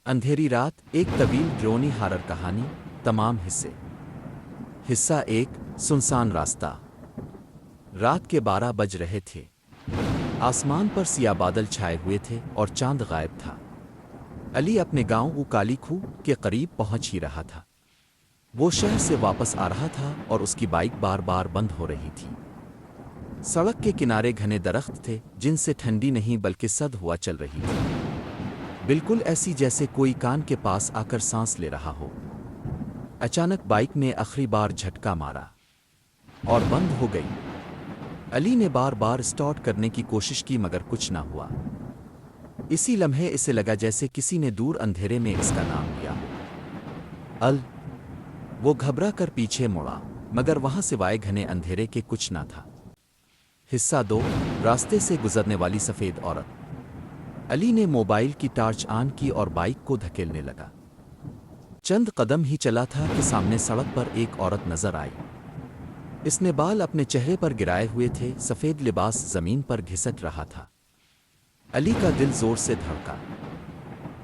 اندھیری رات ایک طویل ڈرونی ہارر کہانی تمام حصے حصہ ایک سنسان راستہ رات کے 12 بج رہے تھے۔ آسمان پر سیاہ بادل چھائے ہوئے تھے اور چاند غائب تھا۔ علی اپنے گاؤں کالی کھو کے قریب پہنچ ہی رہا تھا۔ وہ شہر سے واپس آ رہا تھا اور اس کی بائک بار بار بند ہو رہی تھی۔ سڑک کے کنارے گھنے درخت تھے جن سے ٹھنڈی نہیں بلکہ سرد ہوا چل رہی تھی، بالکل ایسی جیسے کوئی کان کے پاس آ کر سانس لے رہا ہو۔ اچانک بائک نے آخری بار جھٹکا مارا اور بند ہو گئی۔ علی نے بار بار اسٹارٹ کرنے کی کوشش کی مگر کچھ نہ ہوا۔ اسی لمحے اسے لگا جیسے کسی نے دور اندھیرے میں اس کا نام لیا ہو۔ وہ گھبرا کر پیچھے مڑا مگر وہاں سوائے گھنے اندھیرے کے کچھ نہ تھا۔ حصہ 2 راستے سے گزرنے والی سفید عورت۔ علی نے موبائل کی ٹارچ آن کی اور بائک کو دھکیلنے لگا۔ چند قدم ہی چلا تھا کہ سامنے سڑک پر ایک عورت نظر آئی۔ اس نے بال اپنے چہرے پر گرائے ہوئے تھے، سفید لباس زمین پر گھسٹ رہا تھا۔ علی کا دل زور سے دھڑکا۔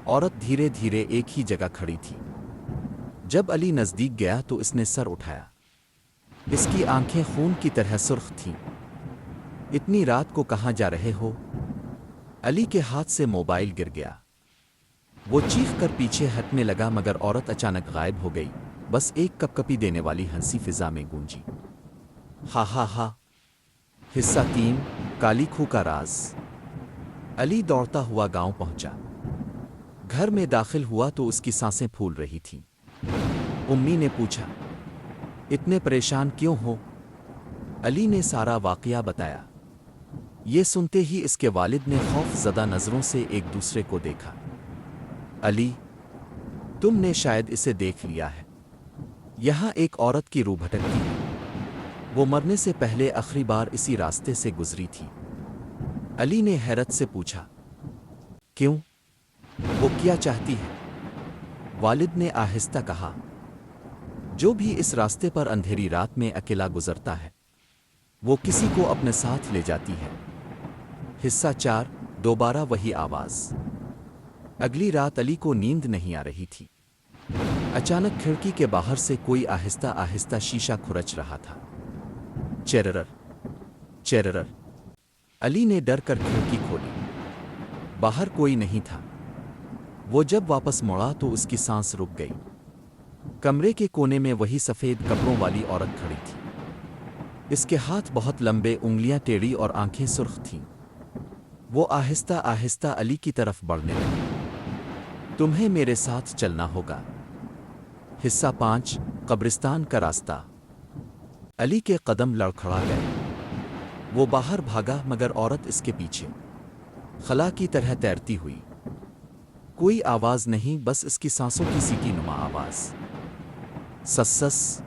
عورت دھیرے دھیرے ایک ہی جگہ کھڑی تھی۔ جب علی نزدیک گیا تو اس نے سر اٹھایا۔ اس کی آنکھیں خون کی طرح سرخ تھیں۔ اتنی رات کو کہاں جا رہے ہو؟ علی کے ہاتھ سے موبائل گر گیا۔ وہ چیخ کر پیچھے ہٹنے لگا مگر عورت اچانک غائب ہو گئی، بس ایک کپکپی دینے والی ہنسی فضا میں گونجی۔ ہا ہا ہا۔ حصہ 3 کالی کھو کا راز۔ علی دوڑتا ہوا گاؤں پہنچا۔ گھر میں داخل ہوا تو اس کی سانسیں پھول رہی تھیں۔ امی نے پوچھا، اتنے پریشان کیوں ہو؟ علی نے سارا واقعہ بتایا۔ یہ سنتے ہی اس کے والد نے خوف زدہ نظروں سے ایک دوسرے کو دیکھا۔ علی، تم نے شاید اسے دیکھ لیا ہے۔ یہاں ایک عورت کی روح بھٹکتی ہے۔ وہ مرنے سے پہلے آخری بار اسی راستے سے گزری تھی۔ علی نے حیرت سے پوچھا، کیوں؟ وہ کیا چاہتی ہے؟ والد نے آہستہ کہا، جو بھی اس راستے پر اندھیری رات میں اکیلا گزرتا ہے وہ کسی کو اپنے ساتھ لے جاتی ہے۔ حصہ 4 دوبارہ وہی آواز۔ اگلی رات علی کو نیند نہیں آ رہی تھی۔ اچانک کھڑکی کے باہر سے کوئی آہستہ آہستہ شیشہ کھرچ رہا تھا۔ چیررر چیررر۔ علی نے ڈر کر کھڑکی کھولی۔ باہر کوئی نہیں تھا۔ وہ جب واپس مڑا تو اس کی سانس رک گئی۔ کمرے کے کونے میں وہی سفید کپڑوں والی عورت کھڑی تھی۔ اس کے ہاتھ بہت لمبے، انگلیاں ٹیڑھی اور آنکھیں سرخ تھیں۔ وہ آہستہ آہستہ علی کی طرف بڑھنے لگی۔ تمہیں میرے ساتھ چلنا ہوگا۔ حصہ 5 قبرستان کا راستہ۔ علی کے قدم لڑکھڑا گئے۔ وہ باہر بھاگا مگر عورت اس کے پیچھے، خلا کی طرح تیرتی ہوئی۔ کوئی آواز نہیں، بس اس کی سانسوں کی سیٹی نما آواز۔ سس سس۔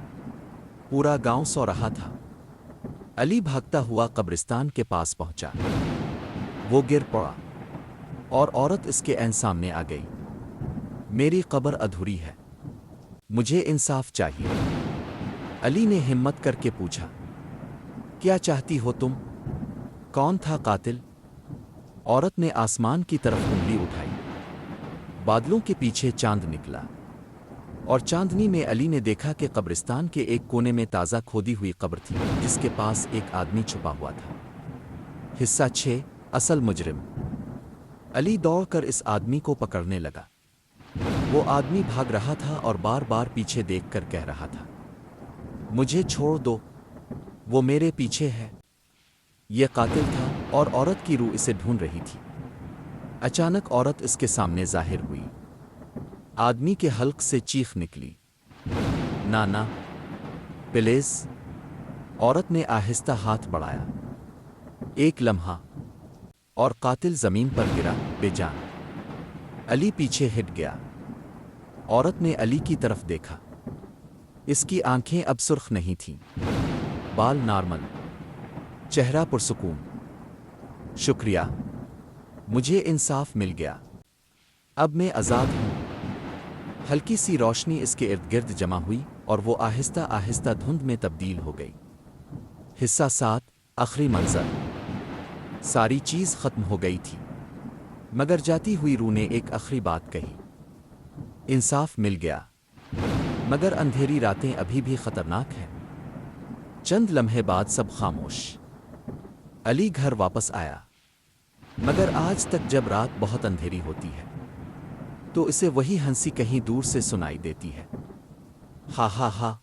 پورا گاؤں سو رہا تھا۔ علی بھاگتا ہوا قبرستان کے پاس پہنچا۔ وہ گر پڑا اور عورت اس کے عین سامنے آ گئی۔ میری قبر ادھوری ہے، مجھے انصاف چاہیے۔ علی نے ہمت کر کے پوچھا، کیا چاہتی ہو تم؟ کون تھا قاتل؟ عورت نے آسمان کی طرف انگلی اٹھائی۔ بادلوں کے پیچھے چاند نکلا اور چاندنی میں علی نے دیکھا کہ قبرستان کے ایک کونے میں تازہ کھودی ہوئی قبر تھی جس کے پاس ایک آدمی چھپا ہوا تھا۔ حصہ 6 اصل مجرم۔ علی دوڑ کر اس آدمی کو پکڑنے لگا۔ وہ آدمی بھاگ رہا تھا اور بار بار پیچھے دیکھ کر کہہ رہا تھا، مجھے چھوڑ دو، وہ میرے پیچھے ہے۔ یہ قاتل تھا اور عورت کی روح اسے ڈھونڈ رہی تھی۔ اچانک عورت اس کے سامنے ظاہر ہوئی۔ آدمی کے حلق سے چیخ نکلی، نانا پلیز۔ عورت نے آہستہ ہاتھ بڑھایا۔ ایک لمحہ اور قاتل زمین پر گرا بے جان۔ علی پیچھے ہٹ گیا۔ عورت نے علی کی طرف دیکھا۔ اس کی آنکھیں اب سرخ نہیں تھیں، بال نارمل، چہرہ پرسکون۔ شکریہ، مجھے انصاف مل گیا، اب میں آزاد ہوں۔ ہلکی سی روشنی اس کے ارد گرد جمع ہوئی اور وہ آہستہ آہستہ دھند میں تبدیل ہو گئی۔ حصہ 7 آخری منظر۔ ساری چیز ختم ہو گئی تھی مگر جاتی ہوئی روح نے ایک آخری بات کہی، انصاف مل گیا، مگر اندھیری راتیں ابھی بھی خطرناک ہیں۔ چند لمحے بعد سب خاموش۔ علی گھر واپس آیا، مگر آج تک جب رات بہت اندھیری ہوتی ہے تو اسے وہی ہنسی کہیں دور سے سنائی دیتی ہے۔ ہا ہا ہا۔